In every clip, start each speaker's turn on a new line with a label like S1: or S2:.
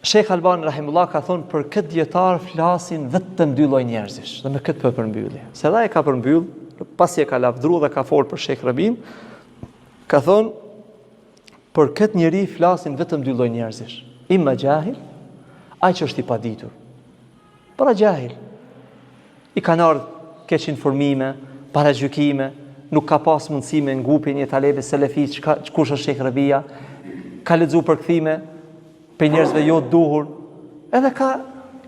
S1: Shekh Albani rahimullah ka thonë për këtë dietar flasin vetëm dy lloj njerëzish, dhe me këtë po përmbylli. Se dha e ka përmbyll, pasi e ka lavdruar dhe ka folur për Shekh Rabin, ka thonë për këtë njeri flasin vetëm dy lloj njerëzish. Imma jahil, ai që është i paditur. Para jahil, i kanë ardhur keq informime, para gjykime, nuk ka pas mundësi me ngupi një talebe selefi kush është Shekh Rabia, ka lexuar përkthime për njerëzve jo të duhur, edhe ka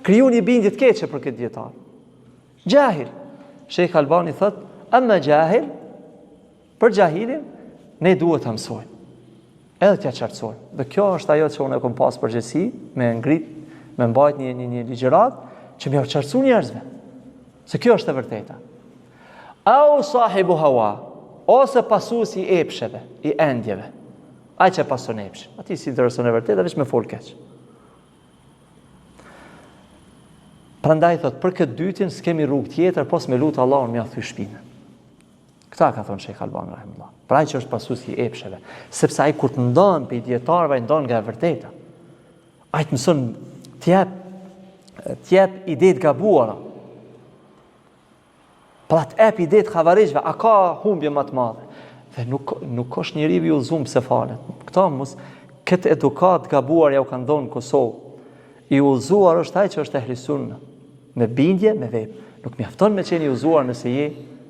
S1: kriju një bindje të keqe për këtë dietar. Jahil. Shekh Albani thot, amma jahil, për jahilin ne duhet ta mësojmë. Edhe t'ja qartësojmë. Dhe kjo është ajo që unë e kam pas përgjegjësi me ngrit, me mbajt një ligjërat që më qartësoj njerëzve. Se kjo është e vërteta. Au sahibu hawa, ose pasuesi i epsheve, i endjeve. Ai që pason epsh. Ati si intereson e vërtetë, veç me fol keq. Prandaj thot, për këtë dytin s'kemi rrugë tjetër, pos me lutë Allahun mja thy shpinën. Këta ka thonë Shekh Albani rahimullah. Pra ai që është pasuesi i epsheve, sepse ai kur të ndon pe dietarëve, ndon nga e vërteta. Ai të mëson t'jep ide të gabuara. Pra t'jep ide të xavarizhve, a ka humbje më të madhe? Dhe nuk është njeriu i udhëzuar pse falet. Këta mos këtë edukat gabuar ja u kanë dhënë në Kosovë. I udhëzuar është ai që është ehli sunna, me bindje, me vepër. Nuk mjafton me qenë i udhëzuar nëse je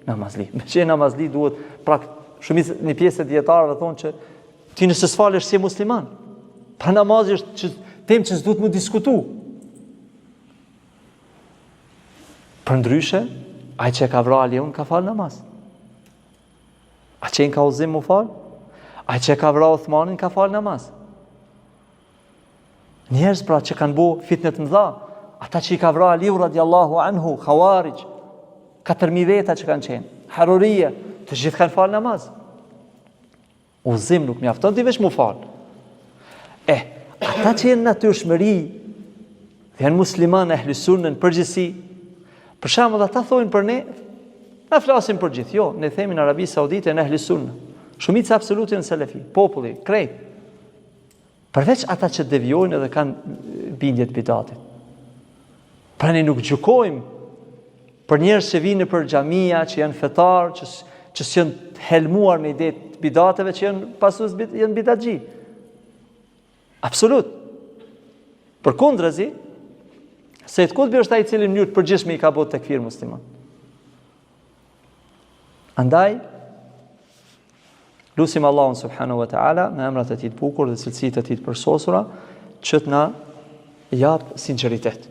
S1: namazli. Me qenë namazli duhet, pra shumica një pjesë e dietarëve thonë që ti nëse s'falesh si musliman. Pra namazi është temë që s'duhet më diskutu. Përndryshe, ai që ka vrarë Aliun ka fal namaz. A qenë ka udhëzim mu fal? A që ka vrarë Uthmanin ka fal namaz? Njerëz pra që kanë bu fitnet mëdha, ata që i ka vrarë Aliu radiallahu anhu, Khawarij, 4.000 veta që kanë qenë, Harurije, të gjithë kanë fal namaz. Udhëzim nuk mjafton ti veç mu fal. Ata që jenë natyrshmëri, dhe janë musliman ehli sunnën përgjithësi, për shembull ata thonë për ne, na flasim për gjithë, jo, ne themi në Arabi Saudite në ehli sunnë. Shumica absolute në selefi, populli, krejt. Përveç ata që devijojnë edhe kanë bindje të bidatit. Pra ne nuk gjykojmë për njerëz që vinë për xhamia, që janë fetar, që janë helmuar me ide të bidateve, që janë pasues janë bidatxhi. Absolut. Përkundrazi, Sejt Kutbi është ai i cili në mënyrë të përgjithshme i ka bërë tekfir musliman. Andaj, lusim Allahun subhanahu wa ta'ala me emrat e tij të bukur dhe cilësitë e tij të përsosura që të na jap sinqeritet.